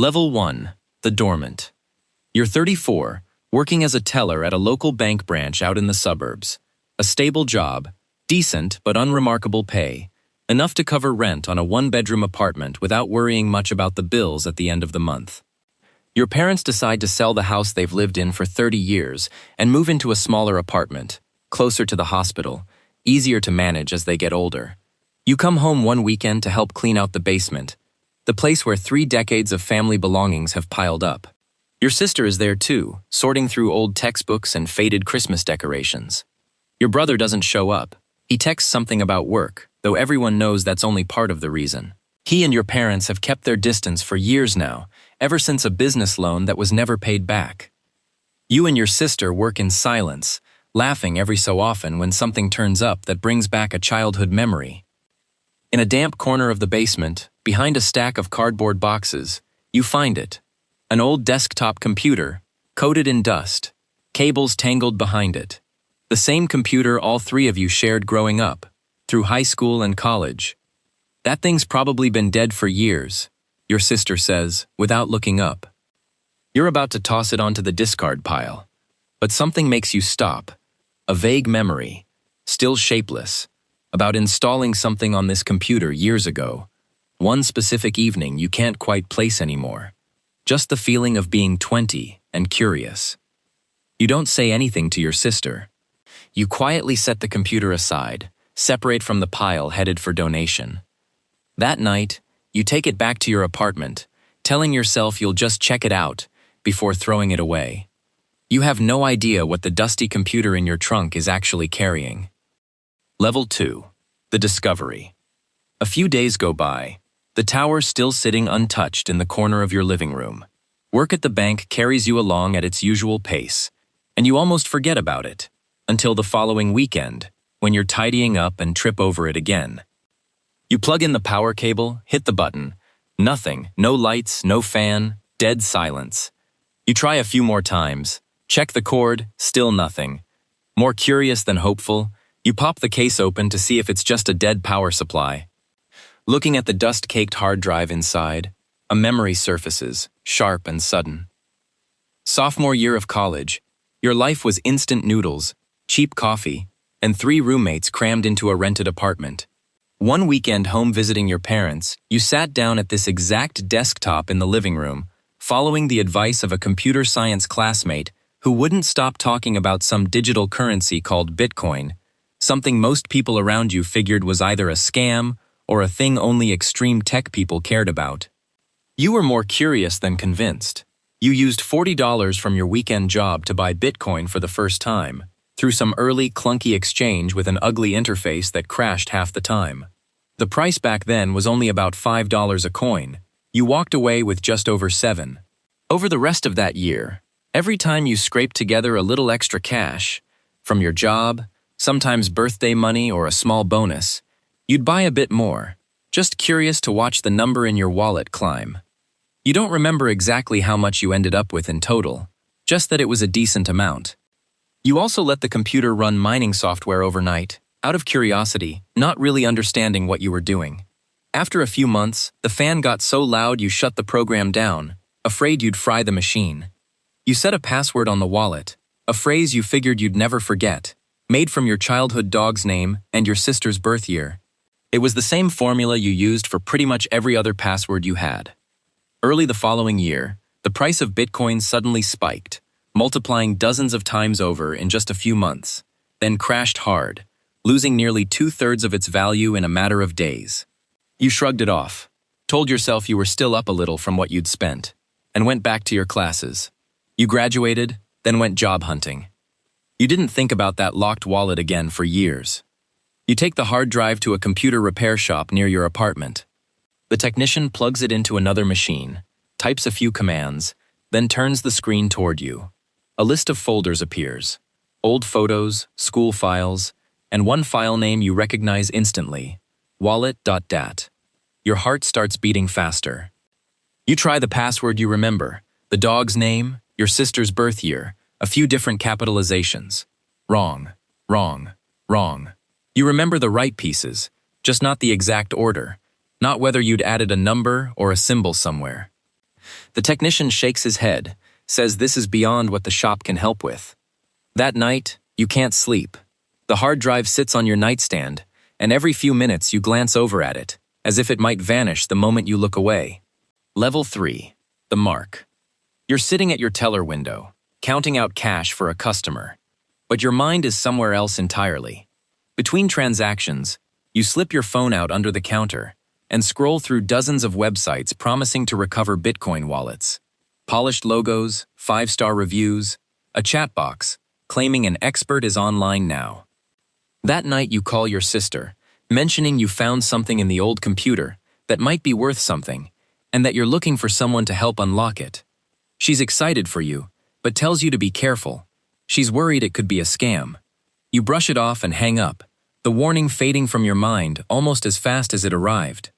Level 1. The Dormant. You're 34, working as a teller at a local bank branch out in the suburbs. A stable job, decent but unremarkable pay, enough to cover rent on a one-bedroom apartment without worrying much about the bills at the end of the month. Your parents decide to sell the house they've lived in for 30 years and move into a smaller apartment, closer to the hospital, easier to manage as they get older. You come home one weekend to help clean out the basement, the place where 3 decades of family belongings have piled up. Your sister is there too, sorting through old textbooks and faded Christmas decorations. Your brother doesn't show up. He texts something about work, though everyone knows that's only part of the reason. He and your parents have kept their distance for years now, ever since a business loan that was never paid back. You and your sister work in silence, laughing every so often when something turns up that brings back a childhood memory. In a damp corner of the basement, behind a stack of cardboard boxes, you find it. An old desktop computer, coated in dust, cables tangled behind it. The same computer all 3 of you shared growing up, through high school and college. That thing's probably been dead for years, your sister says, without looking up. You're about to toss it onto the discard pile, but something makes you stop. A vague memory, still shapeless, about installing something on this computer years ago. One specific evening you can't quite place anymore. Just the feeling of being 20 and curious. You don't say anything to your sister. You quietly set the computer aside, separate from the pile headed for donation. That night, you take it back to your apartment, telling yourself you'll just check it out before throwing it away. You have no idea what the dusty computer in your trunk is actually carrying. Level 2. The Discovery. A few days go by, the tower still sitting untouched in the corner of your living room. Work at the bank carries you along at its usual pace, and you almost forget about it, until the following weekend, when you're tidying up and trip over it again. You plug in the power cable, hit the button. Nothing, no lights, no fan, dead silence. You try a few more times, check the cord, still nothing. More curious than hopeful, you pop the case open to see if it's just a dead power supply. Looking at the dust-caked hard drive inside, a memory surfaces, sharp and sudden. Sophomore year of college, your life was instant noodles, cheap coffee, and 3 roommates crammed into a rented apartment. One weekend home visiting your parents, you sat down at this exact desktop in the living room, following the advice of a computer science classmate who wouldn't stop talking about some digital currency called Bitcoin, something most people around you figured was either a scam or a thing only extreme tech people cared about. You were more curious than convinced. You used $40 from your weekend job to buy Bitcoin for the first time, through some early clunky exchange with an ugly interface that crashed half the time. The price back then was only about $5 a coin. You walked away with just over $7. Over the rest of that year, every time you scraped together a little extra cash, from your job, sometimes birthday money or a small bonus, you'd buy a bit more, just curious to watch the number in your wallet climb. You don't remember exactly how much you ended up with in total, just that it was a decent amount. You also let the computer run mining software overnight, out of curiosity, not really understanding what you were doing. After a few months, the fan got so loud you shut the program down, afraid you'd fry the machine. You set a password on the wallet, a phrase you figured you'd never forget, made from your childhood dog's name and your sister's birth year. It was the same formula you used for pretty much every other password you had. Early the following year, the price of Bitcoin suddenly spiked, multiplying dozens of times over in just a few months, then crashed hard, losing nearly 2/3 of its value in a matter of days. You shrugged it off, told yourself you were still up a little from what you'd spent, and went back to your classes. You graduated, then went job hunting. You didn't think about that locked wallet again for years. You take the hard drive to a computer repair shop near your apartment. The technician plugs it into another machine, types a few commands, then turns the screen toward you. A list of folders appears, old photos, school files, and one file name you recognize instantly, wallet.dat. Your heart starts beating faster. You try the password you remember, the dog's name, your sister's birth year, a few different capitalizations. Wrong, wrong, wrong. You remember the right pieces, just not the exact order, not whether you'd added a number or a symbol somewhere. The technician shakes his head, says this is beyond what the shop can help with. That night, you can't sleep. The hard drive sits on your nightstand, and every few minutes you glance over at it, as if it might vanish the moment you look away. Level 3. The mark. You're sitting at your teller window, counting out cash for a customer, but your mind is somewhere else entirely. Between transactions, you slip your phone out under the counter and scroll through dozens of websites promising to recover Bitcoin wallets. Polished logos, 5-star reviews, a chat box claiming an expert is online now. That night you call your sister, mentioning you found something in the old computer that might be worth something, and that you're looking for someone to help unlock it. She's excited for you, but tells you to be careful. She's worried it could be a scam. You brush it off and hang up, the warning fading from your mind almost as fast as it arrived.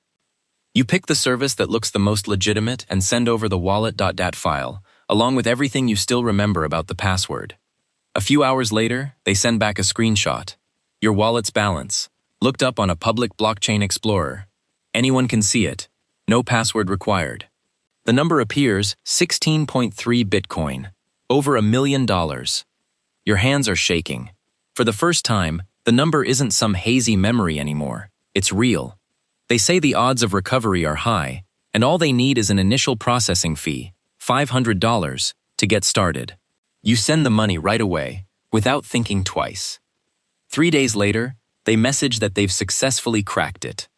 You pick the service that looks the most legitimate and send over the wallet.dat file, along with everything you still remember about the password. A few hours later, they send back a screenshot. Your wallet's balance, looked up on a public blockchain explorer. Anyone can see it, no password required. The number appears 16.3 Bitcoin, over $1 million. Your hands are shaking. For the first time, the number isn't some hazy memory anymore, it's real. They say the odds of recovery are high, and all they need is an initial processing fee, $500, to get started. You send the money right away, without thinking twice. 3 days later, they message that they've successfully cracked it.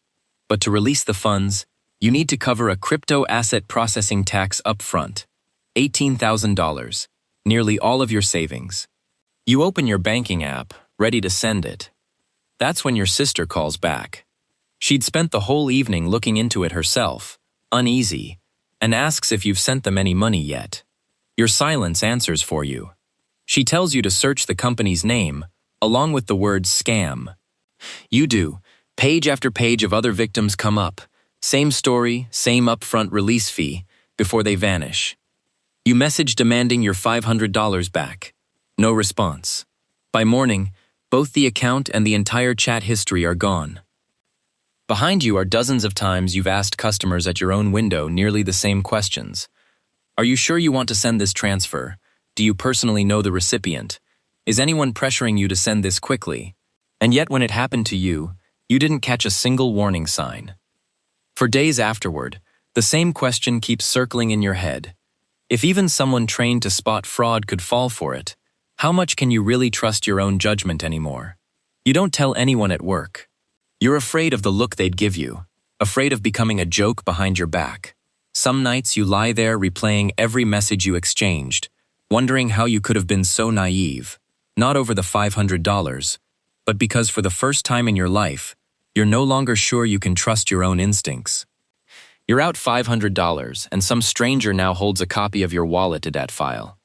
But to release the funds, you need to cover a crypto asset processing tax up front, $18,000, nearly all of your savings. You open your banking app, ready to send it. That's when your sister calls back. She'd spent the whole evening looking into it herself, uneasy, and asks if you've sent them any money yet. Your silence answers for you. She tells you to search the company's name, along with the word scam. You do. Page after page of other victims come up. Same story, same upfront release fee, before they vanish. You message demanding your $500 back. No response. By morning, both the account and the entire chat history are gone. Behind you are dozens of times you've asked customers at your own window nearly the same questions. Are you sure you want to send this transfer? Do you personally know the recipient? Is anyone pressuring you to send this quickly? And yet when it happened to you, you didn't catch a single warning sign. For days afterward, the same question keeps circling in your head. If even someone trained to spot fraud could fall for it, how much can you really trust your own judgment anymore? You don't tell anyone at work. You're afraid of the look they'd give you, afraid of becoming a joke behind your back. Some nights you lie there replaying every message you exchanged, wondering how you could have been so naive, not over the $500, but because for the first time in your life, you're no longer sure you can trust your own instincts. You're out $500, and some stranger now holds a copy of your wallet.dat file.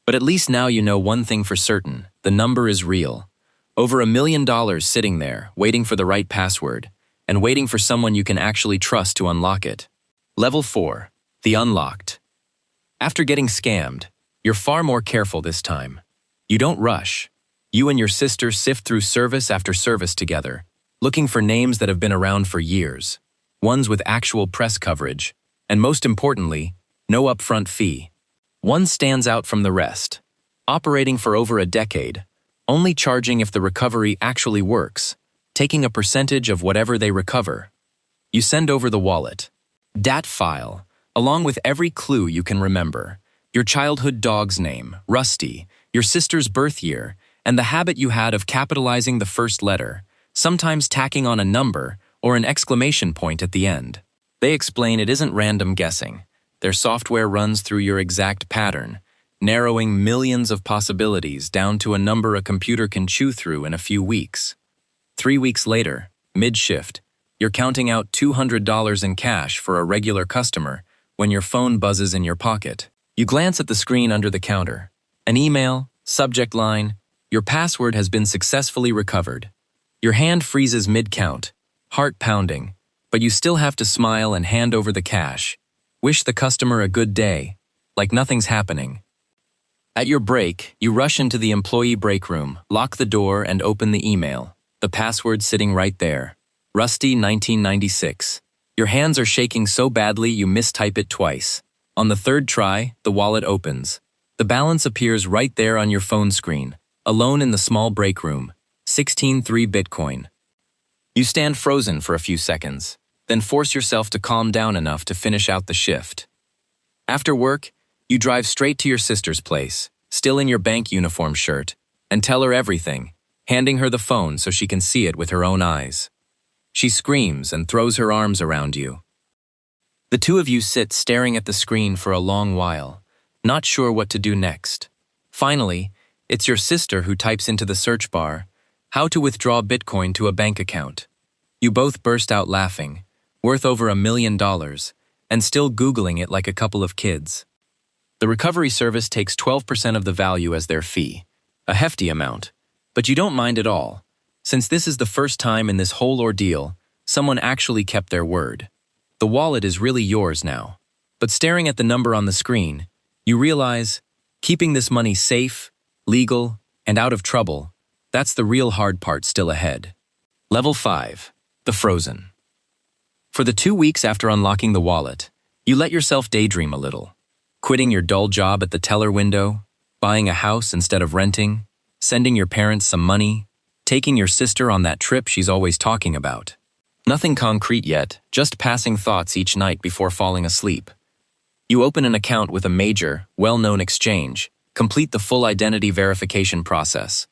But at least now you know one thing for certain, the number is real. Over $1 million sitting there, waiting for the right password, and waiting for someone you can actually trust to unlock it. Level 4. The unlocked. After getting scammed, you're far more careful this time. You don't rush. You and your sister sift through service after service together, looking for names that have been around for years, ones with actual press coverage, and most importantly, no upfront fee. One stands out from the rest, operating for over a decade, only charging if the recovery actually works, taking a percentage of whatever they recover. You send over the wallet.dat file, along with every clue you can remember, your childhood dog's name, Rusty, your sister's birth year, and the habit you had of capitalizing the first letter, sometimes tacking on a number or an exclamation point at the end. They explain it isn't random guessing. Their software runs through your exact pattern, narrowing millions of possibilities down to a number a computer can chew through in a few weeks. 3 weeks later, mid-shift, you're counting out $200 in cash for a regular customer when your phone buzzes in your pocket. You glance at the screen under the counter. An email, subject line, your password has been successfully recovered. Your hand freezes mid-count, heart pounding, but you still have to smile and hand over the cash. Wish the customer a good day, like nothing's happening. At your break, you rush into the employee break room, lock the door, and open the email. The password sitting right there. Rusty 1996. Your hands are shaking so badly you mistype it twice. On the third try, the wallet opens. The balance appears right there on your phone screen, alone in the small break room, 16.3 Bitcoin. You stand frozen for a few seconds, then force yourself to calm down enough to finish out the shift. After work, you drive straight to your sister's place, still in your bank uniform shirt, and tell her everything, handing her the phone so she can see it with her own eyes. She screams and throws her arms around you. The two of you sit staring at the screen for a long while, not sure what to do next. Finally, it's your sister who types into the search bar, "How to withdraw Bitcoin to a bank account." You both burst out laughing, worth over $1 million, and still Googling it like a couple of kids. The recovery service takes 12% of the value as their fee, a hefty amount, but you don't mind at all, since this is the first time in this whole ordeal someone actually kept their word. The wallet is really yours now, but staring at the number on the screen, you realize keeping this money safe, legal, and out of trouble, that's the real hard part still ahead. Level 5. The Frozen. For the 2 weeks after unlocking the wallet, you let yourself daydream a little. Quitting your dull job at the teller window, buying a house instead of renting, sending your parents some money, taking your sister on that trip she's always talking about. Nothing concrete yet, just passing thoughts each night before falling asleep. You open an account with a major, well-known exchange, complete the full identity verification process.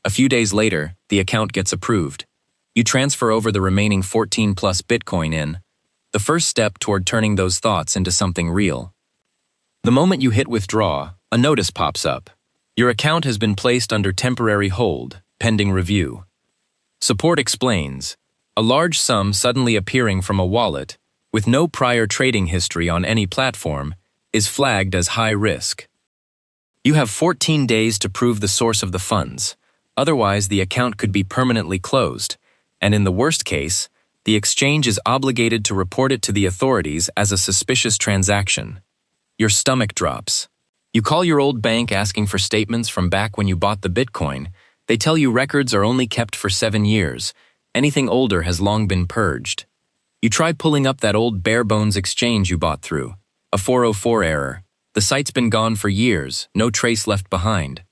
A few days later, the account gets approved. You transfer over the remaining 14 plus Bitcoin in, the first step toward turning those thoughts into something real. The moment you hit withdraw, a notice pops up. Your account has been placed under temporary hold, pending review. Support explains, a large sum suddenly appearing from a wallet, with no prior trading history on any platform, is flagged as high risk. You have 14 days to prove the source of the funds, otherwise the account could be permanently closed, and in the worst case, the exchange is obligated to report it to the authorities as a suspicious transaction. Your stomach drops. You call your old bank asking for statements from back when you bought the Bitcoin. They tell you records are only kept for 7 years. Anything older has long been purged. You try pulling up that old bare-bones exchange you bought through. A 404 error. The site's been gone for years, no trace left behind.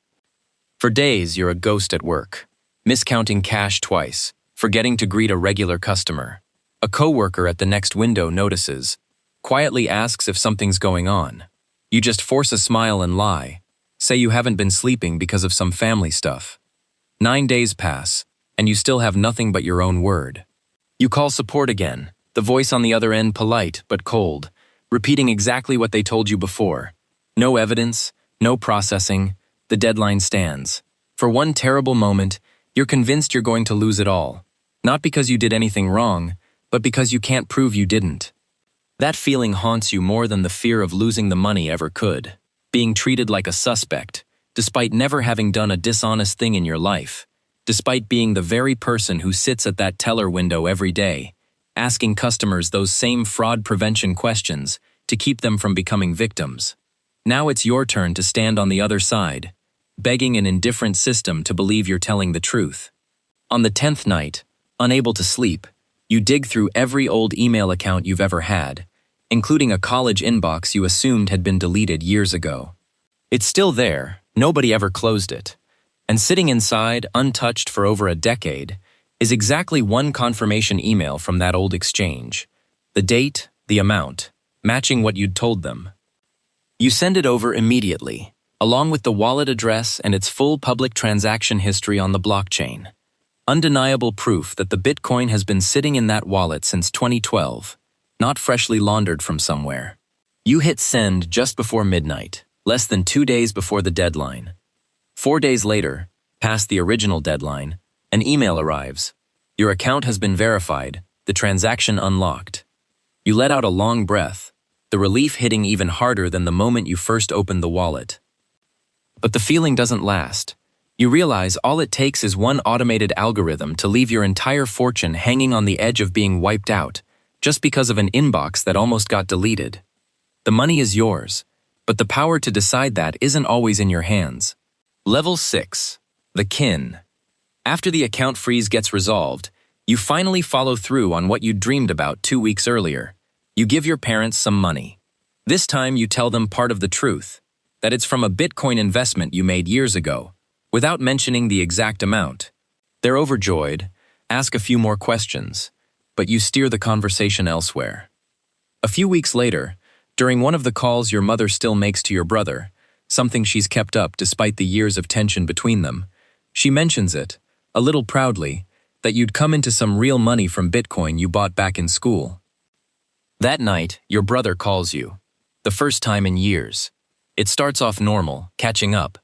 For days, you're a ghost at work. Miscounting cash twice, forgetting to greet a regular customer. A coworker at the next window notices, quietly asks if something's going on. You just force a smile and lie. Say you haven't been sleeping because of some family stuff. 9 days pass, and you still have nothing but your own word. You call support again, the voice on the other end polite but cold, repeating exactly what they told you before. No evidence, no processing, the deadline stands. For one terrible moment, you're convinced you're going to lose it all. Not because you did anything wrong, but because you can't prove you didn't. That feeling haunts you more than the fear of losing the money ever could. Being treated like a suspect, despite never having done a dishonest thing in your life. Despite being the very person who sits at that teller window every day, asking customers those same fraud prevention questions to keep them from becoming victims. Now it's your turn to stand on the other side, begging an indifferent system to believe you're telling the truth. On the 10th night, unable to sleep, you dig through every old email account you've ever had, including a college inbox you assumed had been deleted years ago. It's still there, nobody ever closed it. And sitting inside, untouched for over a decade, is exactly one confirmation email from that old exchange. The date, the amount, matching what you'd told them. You send it over immediately, along with the wallet address and its full public transaction history on the blockchain. Undeniable proof that the Bitcoin has been sitting in that wallet since 2012, not freshly laundered from somewhere. You hit send just before midnight, less than 2 days before the deadline. 4 days later, past the original deadline, an email arrives. Your account has been verified, the transaction unlocked. You let out a long breath, the relief hitting even harder than the moment you first opened the wallet. But the feeling doesn't last. You realize all it takes is one automated algorithm to leave your entire fortune hanging on the edge of being wiped out, just because of an inbox that almost got deleted. The money is yours, but the power to decide that isn't always in your hands. Level 6. The Kin. After the account freeze gets resolved, you finally follow through on what you dreamed about 2 weeks earlier. You give your parents some money. This time you tell them part of the truth, that it's from a Bitcoin investment you made years ago, without mentioning the exact amount. They're overjoyed, ask a few more questions, but you steer the conversation elsewhere. A few weeks later, during one of the calls your mother still makes to your brother, something she's kept up despite the years of tension between them, she mentions it, a little proudly, that you'd come into some real money from Bitcoin you bought back in school. That night, your brother calls you. The first time in years. It starts off normal, catching up,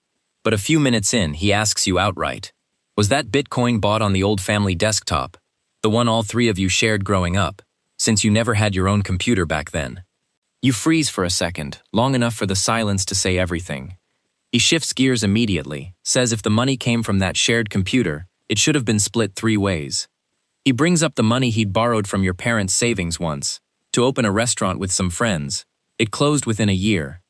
but a few minutes in, he asks you outright, was that Bitcoin bought on the old family desktop, the one all three of you shared growing up, since you never had your own computer back then? You freeze for a second, long enough for the silence to say everything. He shifts gears immediately, says if the money came from that shared computer, it should have been split 3 ways. He brings up the money he'd borrowed from your parents' savings once, to open a restaurant with some friends. It closed within a year.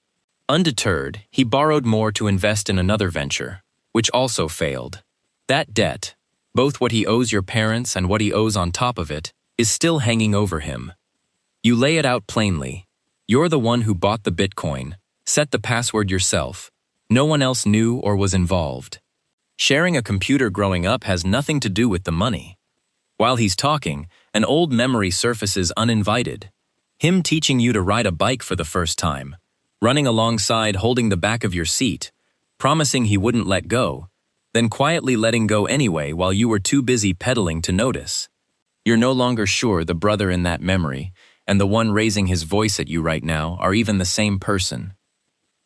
Undeterred, he borrowed more to invest in another venture, which also failed. That debt, both what he owes your parents and what he owes on top of it, is still hanging over him. You lay it out plainly. You're the one who bought the Bitcoin, set the password yourself. No one else knew or was involved. Sharing a computer growing up has nothing to do with the money. While he's talking, an old memory surfaces uninvited. Him teaching you to ride a bike for the first time, running alongside holding the back of your seat, promising he wouldn't let go, then quietly letting go anyway while you were too busy pedaling to notice. You're no longer sure the brother in that memory and the one raising his voice at you right now are even the same person.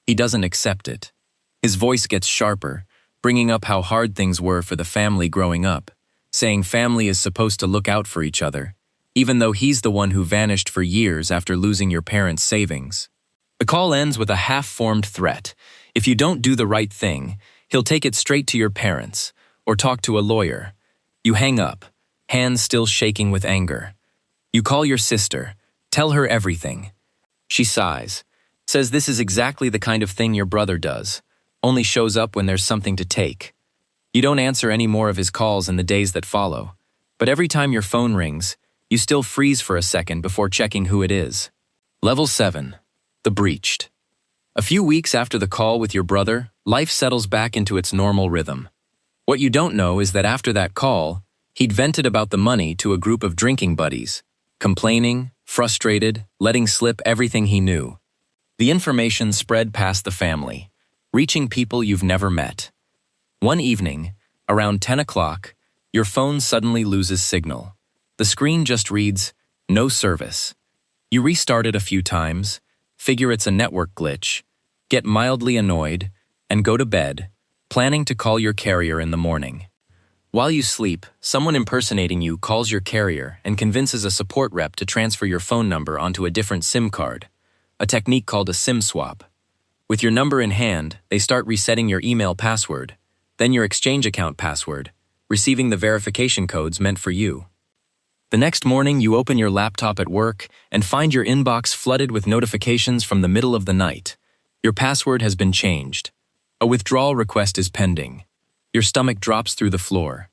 He doesn't accept it. His voice gets sharper, bringing up how hard things were for the family growing up, saying family is supposed to look out for each other, even though he's the one who vanished for years after losing your parents' savings. The call ends with a half-formed threat. If you don't do the right thing, he'll take it straight to your parents, or talk to a lawyer. You hang up, hands still shaking with anger. You call your sister, tell her everything. She sighs, says this is exactly the kind of thing your brother does, only shows up when there's something to take. You don't answer any more of his calls in the days that follow, but every time your phone rings, you still freeze for a second before checking who it is. Level 7. The Breached. A few weeks after the call with your brother, life settles back into its normal rhythm. What you don't know is that after that call, he'd vented about the money to a group of drinking buddies, complaining, frustrated, letting slip everything he knew. The information spread past the family, reaching people you've never met. One evening, around 10 o'clock, your phone suddenly loses signal. The screen just reads, "No service." You restart it a few times, figure it's a network glitch, get mildly annoyed, and go to bed, planning to call your carrier in the morning. While you sleep, someone impersonating you calls your carrier and convinces a support rep to transfer your phone number onto a different SIM card, a technique called a SIM swap. With your number in hand, they start resetting your email password, then your exchange account password, receiving the verification codes meant for you. The next morning, you open your laptop at work and find your inbox flooded with notifications from the middle of the night. Your password has been changed. A withdrawal request is pending. Your stomach drops through the floor.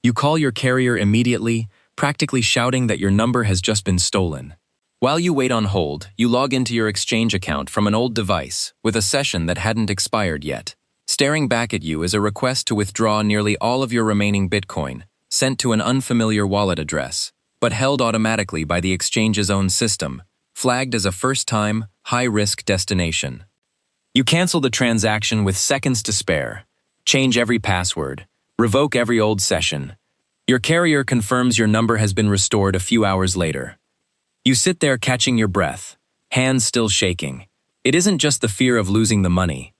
You call your carrier immediately, practically shouting that your number has just been stolen. While you wait on hold, you log into your exchange account from an old device with a session that hadn't expired yet. Staring back at you is a request to withdraw nearly all of your remaining Bitcoin, sent to an unfamiliar wallet address, but held automatically by the exchange's own system, flagged as a first-time, high-risk destination. You cancel the transaction with seconds to spare, change every password, revoke every old session. Your carrier confirms your number has been restored a few hours later. You sit there catching your breath, hands still shaking. It isn't just the fear of losing the money.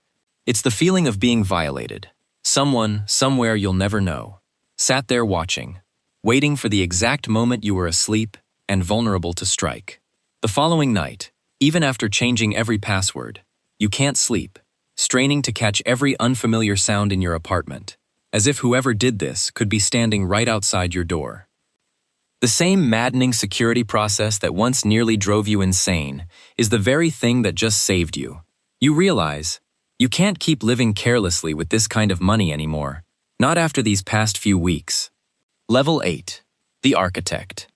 It's the feeling of being violated. Someone, somewhere you'll never know, sat there watching, waiting for the exact moment you were asleep and vulnerable to strike. The following night, even after changing every password, you can't sleep, straining to catch every unfamiliar sound in your apartment, as if whoever did this could be standing right outside your door. The same maddening security process that once nearly drove you insane is the very thing that just saved you. You realize you can't keep living carelessly with this kind of money anymore, not after these past few weeks. Level 8. The Architect.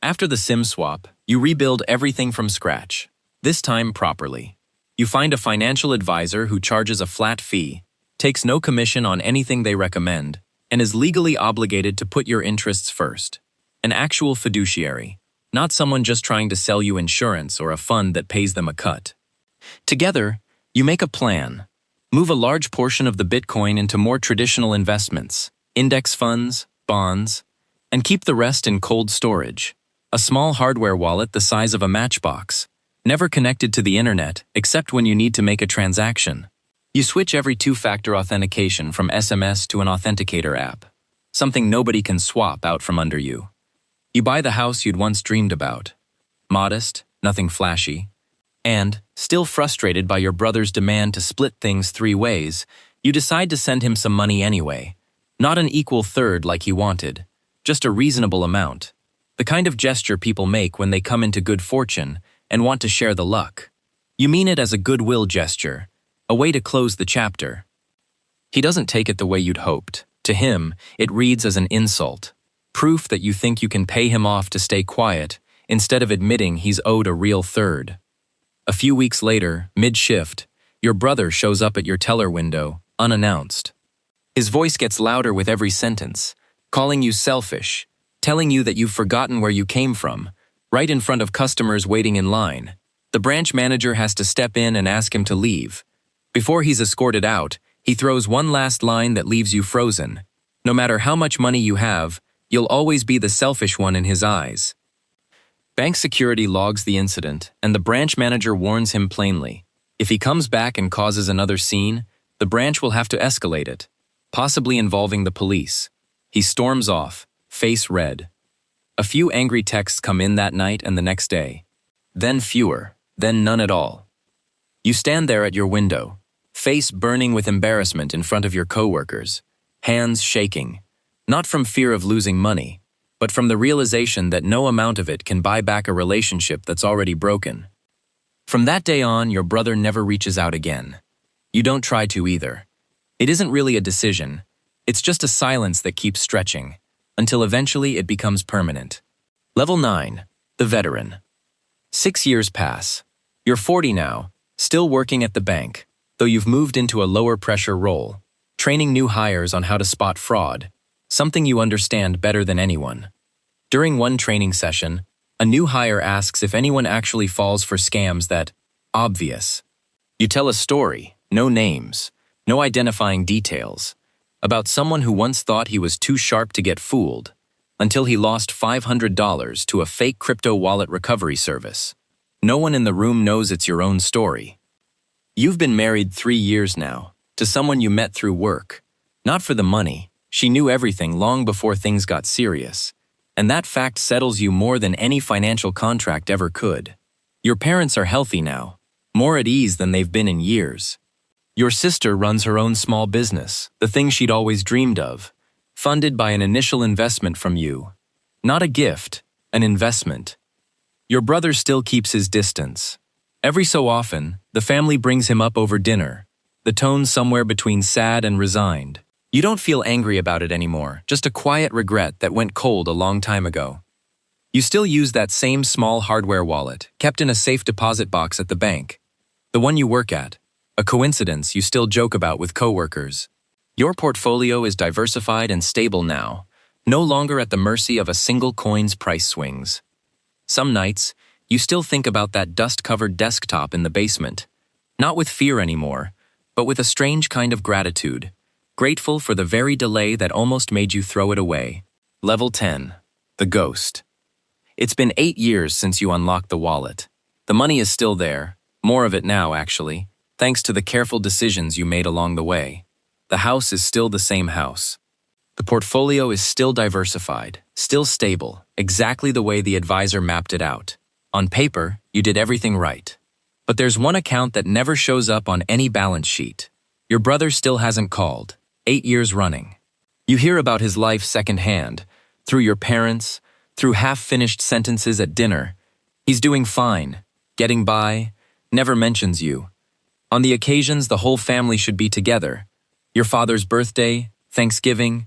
After the SIM swap, you rebuild everything from scratch. This time properly. You find a financial advisor who charges a flat fee, takes no commission on anything they recommend, and is legally obligated to put your interests first. An actual fiduciary, not someone just trying to sell you insurance or a fund that pays them a cut. Together, you make a plan. Move a large portion of the Bitcoin into more traditional investments, index funds, bonds, and keep the rest in cold storage, a small hardware wallet the size of a matchbox, never connected to the internet except when you need to make a transaction. You switch every two-factor authentication from SMS to an authenticator app, something nobody can swap out from under you. You buy the house you'd once dreamed about. Modest, nothing flashy. And, still frustrated by your brother's demand to split things 3 ways, you decide to send him some money anyway. Not an equal third like he wanted, just a reasonable amount. The kind of gesture people make when they come into good fortune and want to share the luck. You mean it as a goodwill gesture, a way to close the chapter. He doesn't take it the way you'd hoped. To him, it reads as an insult, proof that you think you can pay him off to stay quiet instead of admitting he's owed a real third. A few weeks later, mid-shift, your brother shows up at your teller window, unannounced. His voice gets louder with every sentence, calling you selfish, telling you that you've forgotten where you came from, right in front of customers waiting in line. The branch manager has to step in and ask him to leave. Before he's escorted out, he throws one last line that leaves you frozen. No matter how much money you have, you'll always be the selfish one in his eyes. Bank security logs the incident, and the branch manager warns him plainly. If he comes back and causes another scene, the branch will have to escalate it, possibly involving the police. He storms off, face red. A few angry texts come in that night and the next day. Then fewer, then none at all. You stand there at your window, face burning with embarrassment in front of your coworkers, hands shaking, not from fear of losing money, but from the realization that no amount of it can buy back a relationship that's already broken. From that day on, your brother never reaches out again. You don't try to either. It isn't really a decision. It's just a silence that keeps stretching, until eventually it becomes permanent. Level 9. The Veteran. 6 years pass. You're 40 now, still working at the bank, though you've moved into a lower-pressure role, training new hires on how to spot fraud, something you understand better than anyone. During one training session, a new hire asks if anyone actually falls for scams that obvious. You tell a story, no names, no identifying details, about someone who once thought he was too sharp to get fooled, until he lost $500 to a fake crypto wallet recovery service. No one in the room knows it's your own story. You've been married 3 years now, to someone you met through work. Not for the money. She knew everything long before things got serious, and that fact settles you more than any financial contract ever could. Your parents are healthy now, more at ease than they've been in years. Your sister runs her own small business, the thing she'd always dreamed of, funded by an initial investment from you. Not a gift, an investment. Your brother still keeps his distance. Every so often, the family brings him up over dinner, the tone somewhere between sad and resigned. You don't feel angry about it anymore, just a quiet regret that went cold a long time ago. You still use that same small hardware wallet, kept in a safe deposit box at the bank. The one you work at, a coincidence you still joke about with coworkers. Your portfolio is diversified and stable now, no longer at the mercy of a single coin's price swings. Some nights, you still think about that dust-covered desktop in the basement, not with fear anymore, but with a strange kind of gratitude. Grateful for the very delay that almost made you throw it away. Level 10. The Ghost. It's been 8 years since you unlocked the wallet. The money is still there, more of it now actually, thanks to the careful decisions you made along the way. The house is still the same house. The portfolio is still diversified, still stable, exactly the way the advisor mapped it out. On paper, you did everything right. But there's one account that never shows up on any balance sheet. Your brother still hasn't called. 8 years running. You hear about his life secondhand, through your parents, through half-finished sentences at dinner. He's doing fine, getting by, never mentions you. On the occasions the whole family should be together, your father's birthday, Thanksgiving,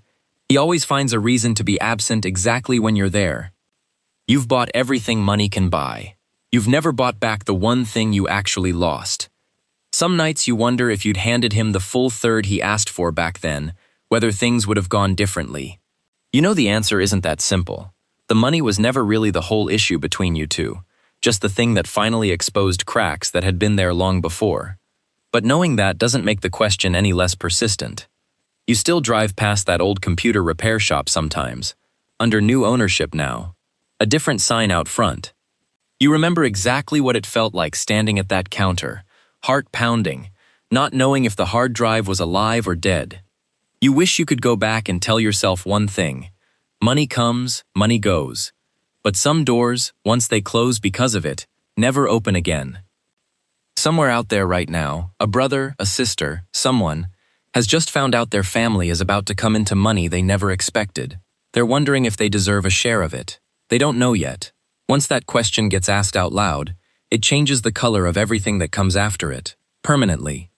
he always finds a reason to be absent exactly when you're there. You've bought everything money can buy. You've never bought back the one thing you actually lost. Some nights you wonder if you'd handed him the full third he asked for back then, whether things would have gone differently. You know the answer isn't that simple. The money was never really the whole issue between you two, just the thing that finally exposed cracks that had been there long before. But knowing that doesn't make the question any less persistent. You still drive past that old computer repair shop sometimes, under new ownership now, a different sign out front. You remember exactly what it felt like standing at that counter, heart pounding, not knowing if the hard drive was alive or dead. You wish you could go back and tell yourself one thing: money comes, money goes. But some doors, once they close because of it, never open again. Somewhere out there right now, a brother, a sister, someone, has just found out their family is about to come into money they never expected. They're wondering if they deserve a share of it. They don't know yet. Once that question gets asked out loud, it changes the color of everything that comes after it, permanently.